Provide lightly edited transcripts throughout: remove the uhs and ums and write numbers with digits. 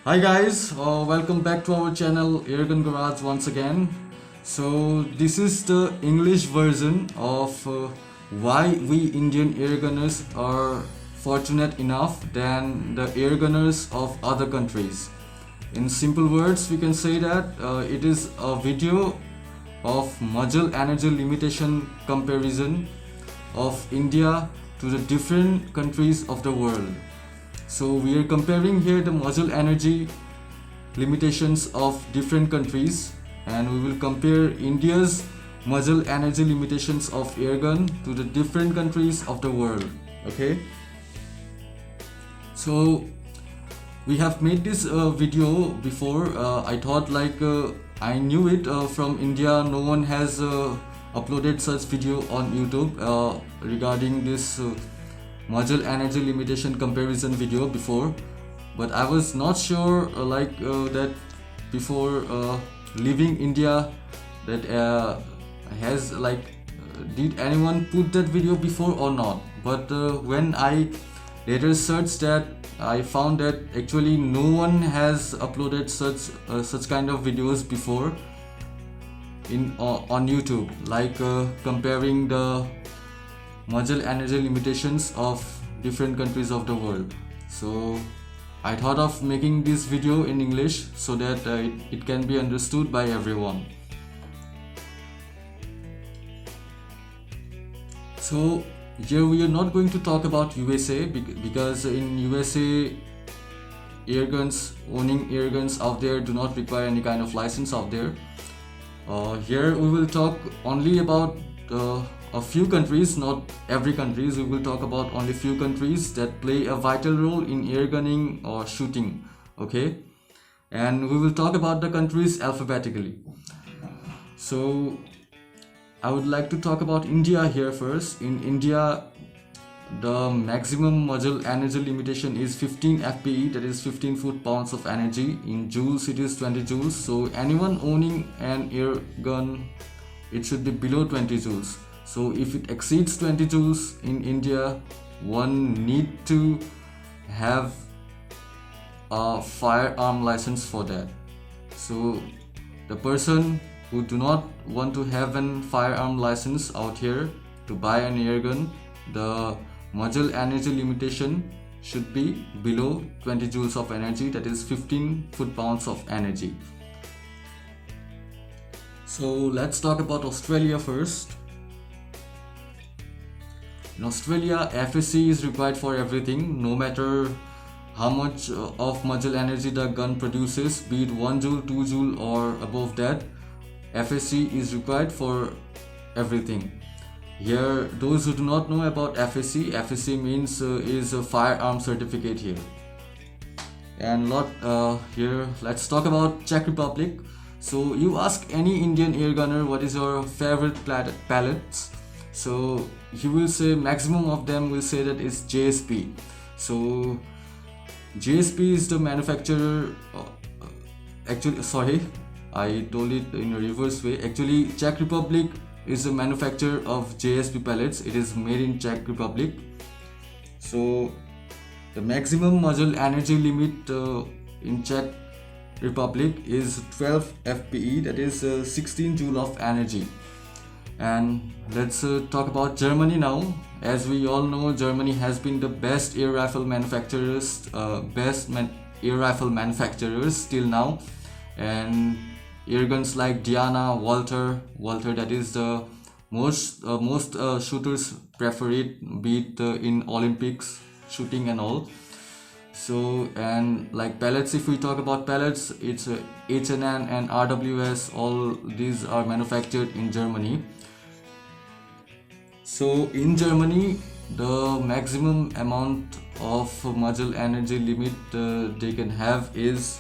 Hi guys, welcome back to our channel Airgun Garage once again. So this is the English version of why we Indian airgunners are fortunate enough than the airgunners of other countries. In simple words, we can say that it is a video of muzzle energy limitation comparison of India to the different countries of the world. So we are comparing here the muzzle energy limitations of different countries, and we will compare India's muzzle energy limitations of airgun to the different countries of the world. Okay, so we have made this video before. I thought I knew it from India. No one has uploaded such video on YouTube regarding this muzzle energy limitation comparison video before, but I was not sure that before leaving India that has did anyone put that video before or not. But when I later searched that, I found that actually no one has uploaded such kind of videos before in on YouTube, comparing the muzzle energy limitations of different countries of the world. So I thought of making this video in English so that it can be understood by everyone. So here we are not going to talk about USA because in USA owning airguns out there do not require any kind of license out there. Here we will talk only about a few countries, not every countries. We will talk about only few countries that play a vital role in airgunning or shooting. Okay, and we will talk about the countries alphabetically. So I would like to talk about India here first. In India, the maximum muzzle energy limitation is 15 FPE, that is 15 foot-pounds of energy. In joules, it is 20 joules. So anyone owning an air gun, it should be below 20 joules. So if it exceeds 20 joules in India, one need to have a firearm license for that. So the person who do not want to have an firearm license out here to buy an airgun, the muzzle energy limitation should be below 20 joules of energy, that is 15 foot-pounds of energy. So let's talk about Australia first. In Australia, FSC is required for everything, no matter how much of muzzle energy the gun produces, be it 1 joule, 2 joule or above that. FSC is required for everything. Here, those who do not know about FSC means is a firearm certificate here. And here, let's talk about Czech Republic. So you ask any Indian airgunner what is your favorite pellets, so he will say maximum of them will say that it's JSP. So JSP is the manufacturer. Actually, sorry, I told it in a reverse way. Actually, Czech Republic is the manufacturer of JSP pellets. It is made in Czech Republic. So the maximum muzzle energy limit in Czech Republic is 12 FPE, that is 16 joule of energy. And let's talk about Germany now. As we all know, Germany has been the best air rifle manufacturers, till now. And airguns like Diana, Walter, that is the most shooters prefer it, be it in Olympics shooting and all. So, and like pellets, if we talk about pellets, it's H&N and RWS, all these are manufactured in Germany. So in Germany, the maximum amount of muzzle energy limit they can have is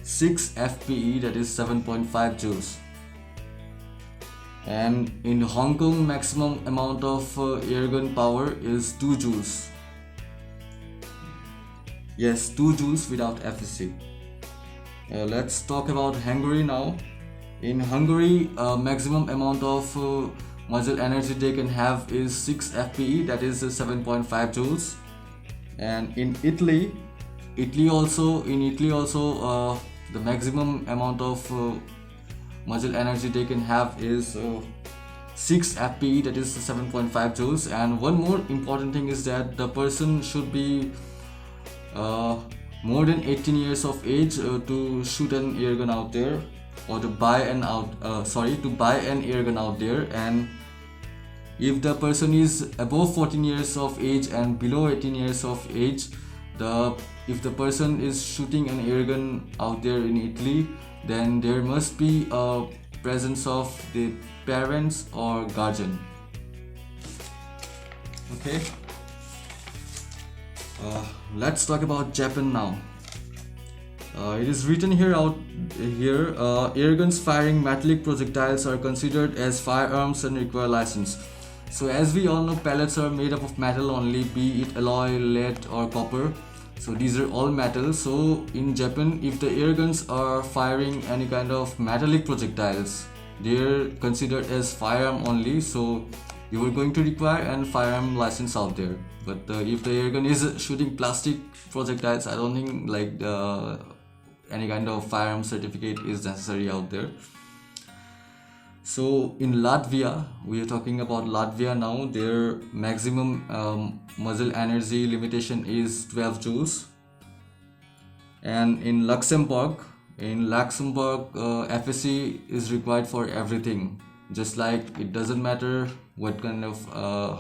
6 FPE, that is 7.5 joules. And in Hong Kong, maximum amount of airgun power is 2 joules. Yes, 2 joules without FSC. Let's talk about Hungary now. In Hungary, maximum amount of muzzle energy they can have is 6 FPE, that is 7.5 joules. And in Italy, In Italy also, the maximum amount of muscle energy they can have is 6 fpe, that is 7.5 joules. And one more important thing is that the person should be uh, more than 18 years of age to shoot an air gun out there, or to buy an air gun out there. And if the person is above 14 years of age and below 18 years of age, the if the person is shooting an air gun out there in Italy, then there must be a presence of the parents or guardian. Okay. Let's talk about Japan now. It is written here, air guns firing metallic projectiles are considered as firearms and require license. So as we all know, pellets are made up of metal only, be it alloy, lead or copper. So these are all metal. So in Japan, if the air guns are firing any kind of metallic projectiles, they're considered as firearm only. So you are going to require an firearm license out there. But if the air gun is shooting plastic projectiles, I don't think like any kind of firearm certificate is necessary out there. So in Latvia, we are talking about Latvia now. Their maximum muzzle energy limitation is 12 joules. And in Luxembourg, FSC is required for everything. Just like it doesn't matter what kind of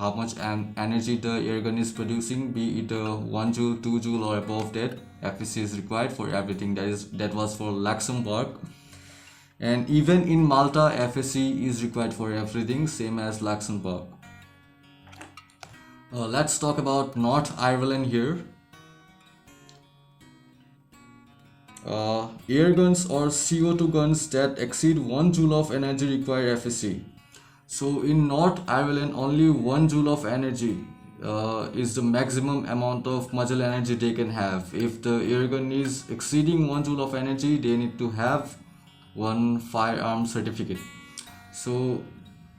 how much energy the air gun is producing, be it 1 joule, 2 joule or above that, FSC is required for everything. That was for Luxembourg. And even in Malta, FSC is required for everything, same as Luxembourg. Let's talk about North Ireland here. Air guns or CO2 guns that exceed 1 joule of energy require FSC. So in North Ireland, only 1 joule of energy is the maximum amount of muzzle energy they can have. If the air gun is exceeding 1 joule of energy, they need to have one firearm certificate. So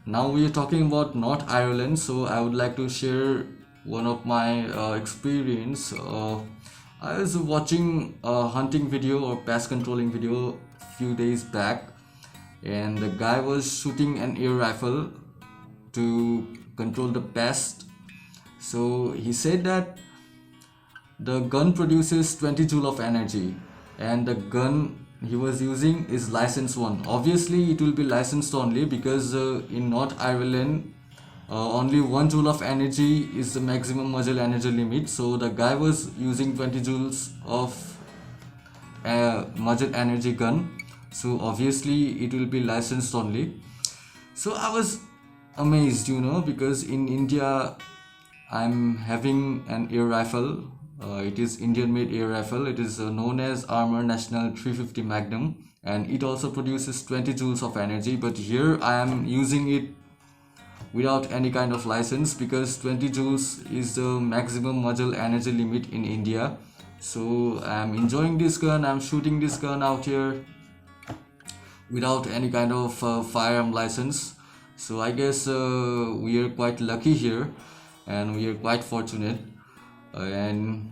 now we are talking about North Ireland. So I would like to share one of my experience. I was watching a hunting video or pest controlling video few days back, and the guy was shooting an air rifle to control the pest. So he said that the gun produces 20 joule of energy, and the gun he was using is licensed one. Obviously it will be licensed only because in North Ireland only 1 joule of energy is the maximum muzzle energy limit. So the guy was using 20 joules of muzzle energy gun, so obviously it will be licensed only. So I was amazed, because in India I'm having an air rifle. It is Indian made air rifle. It is known as Armor National 350 Magnum, and it also produces 20 joules of energy. But here I am using it without any kind of license because 20 joules is the maximum muzzle energy limit in India. So I'm enjoying this gun, I'm shooting this gun out here without any kind of firearm license. So I guess we are quite lucky here and we are quite fortunate. And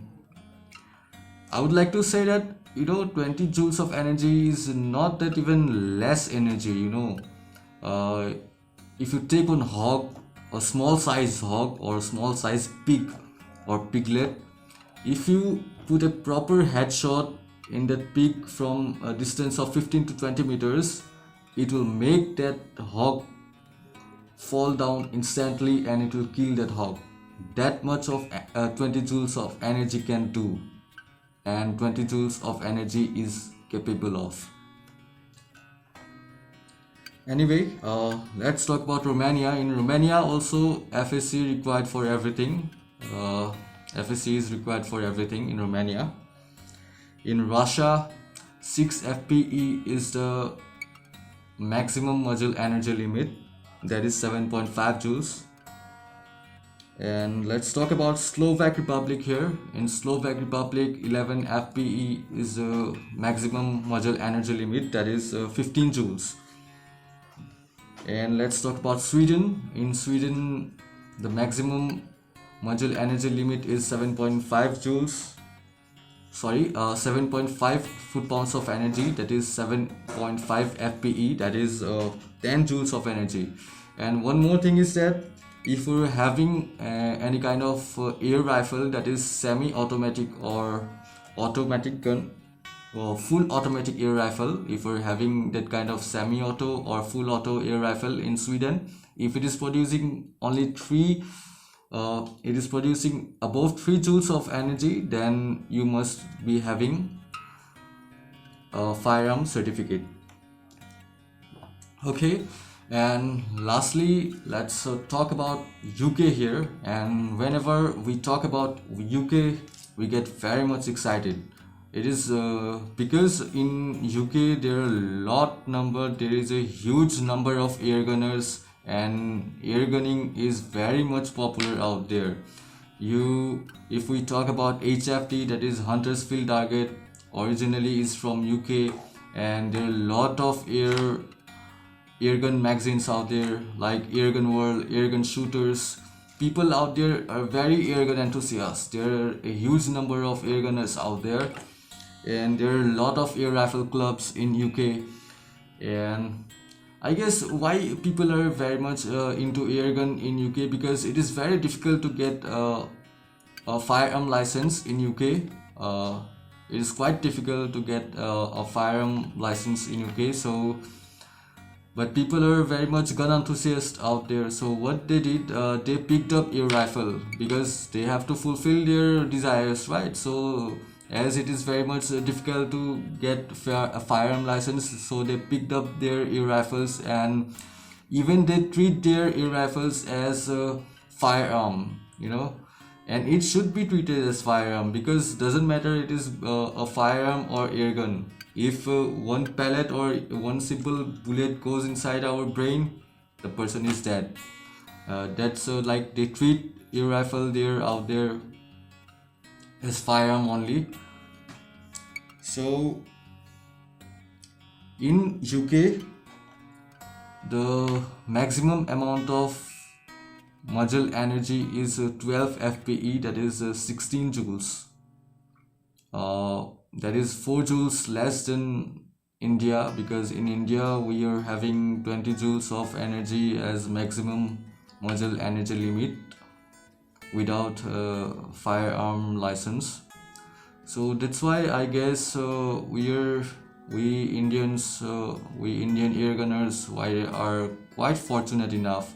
I would like to say that 20 joules of energy is not that even less energy. If you take one hog, a small size hog or a small size pig or piglet, if you put a proper headshot in that pig from a distance of 15 to 20 meters, it will make that hog fall down instantly and it will kill that hog. That much of 20 joules of energy can do, and 20 joules of energy is capable of. Anyway, let's talk about Romania. In Romania also FSC required for everything. FSC is required for everything in Romania. In Russia, 6 FPE is the maximum muzzle energy limit, that is 7.5 joules. And let's talk about Slovak Republic here. In Slovak Republic, 11 FPE is the maximum muzzle energy limit, that is 15 joules. And let's talk about Sweden. In Sweden, the maximum muzzle energy limit is 7.5 joules. 7.5 foot-pounds of energy, that is 7.5 FPE, that is 10 joules of energy. And one more thing is that if you're having any kind of air rifle that is semi-automatic or automatic gun, or full automatic air rifle, if you're having that kind of semi-auto or full auto air rifle in Sweden, if it is producing only it is producing above 3 joules of energy, then you must be having a firearm certificate. Okay, and lastly, let's talk about UK here. And whenever we talk about UK, we get very much excited. It is because in UK there is a huge number of air gunners, and air gunning is very much popular out there. If we talk about HFT, that is Hunters Field Target, originally is from UK, and there are a lot of airgun magazines out there like Airgun World, Airgun Shooters. People out there are very airgun enthusiasts. There are a huge number of airgunners out there, and there are a lot of air rifle clubs in UK. And I guess why people are very much into airgun in UK, because it is very difficult to get a firearm license in UK. It is quite difficult to get a firearm license in UK. So but people are very much gun enthusiasts out there. So what they did, they picked up air rifle because they have to fulfill their desires, right? So as it is very much difficult to get a firearm license, so they picked up their air rifles, and even they treat their air rifles as a firearm, and it should be treated as firearm, because doesn't matter it is a firearm or air gun. If one pellet or one simple bullet goes inside our brain, the person is dead. That's like they treat air rifle there out there as firearm only. So in UK, the maximum amount of muzzle energy is 12 FPE, that is 16 joules. That is 4 joules less than India, because in India we are having 20 joules of energy as maximum muzzle energy limit without firearm license. So that's why I guess we Indian air gunners are quite fortunate enough,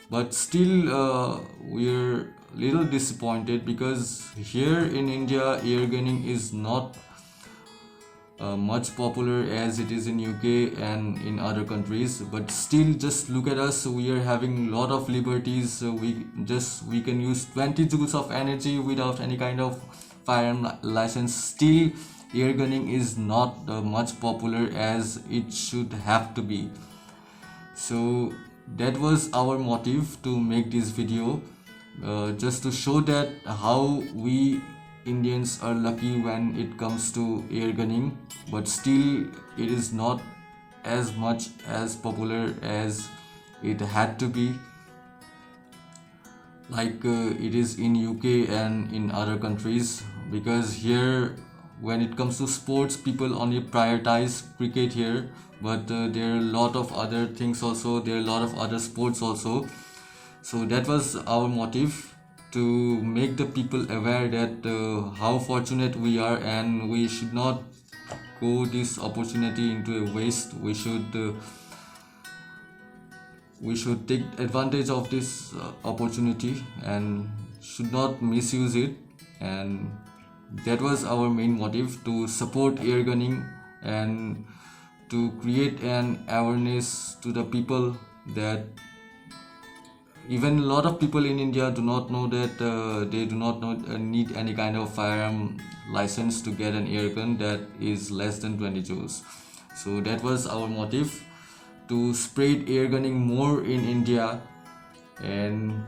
but still we're little disappointed, because here in India air gunning is not much popular as it is in UK and in other countries. But still, just look at us, we are having a lot of liberties. We can use 20 joules of energy without any kind of firearm license. Still air gunning is not much popular as it should have to be. So that was our motive to make this video, just to show that how we Indians are lucky when it comes to air gunning, but still it is not as much as popular as it had to be, like it is in UK and in other countries. Because here, when it comes to sports, people only prioritize cricket here, but there are a lot of other things also, there are a lot of other sports also. So that was our motive, to make the people aware that how fortunate we are, and we should not go this opportunity into a waste. We should take advantage of this opportunity and should not misuse it. And that was our main motive, to support air gunning and to create an awareness to the people, that even a lot of people in India do not know that they do not need any kind of firearm license to get an air gun that is less than 20 joules. So that was our motive, to spread air gunning more in India and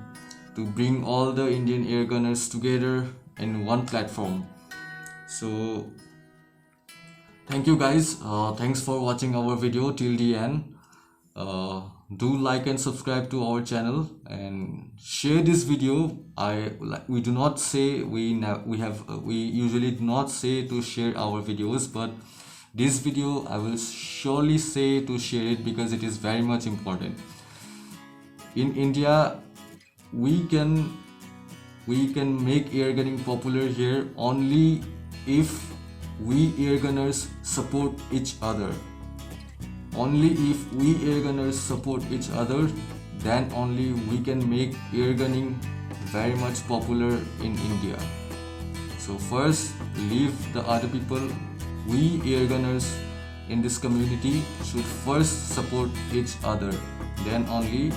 to bring all the Indian air gunners together in one platform. So thank you guys, thanks for watching our video till the end. do like and subscribe to our channel and share this video. We do not say we usually do not say to share our videos, but this video I will surely say to share it because it is very much important. In India, we can make airgunning popular here only if we airgunners support each other. Only if we airgunners support each other, then only we can make airgunning very much popular in India. So first, leave the other people. We airgunners in this community should first support each other. Then only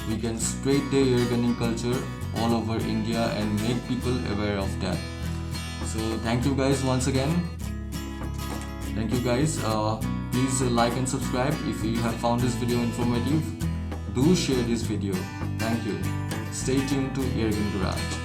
we can spread the airgunning culture all over India and make people aware of that. So thank you guys once again. Thank you guys. Please like and subscribe if you have found this video informative. Do share this video. Thank you. Stay tuned to Airgun Garage.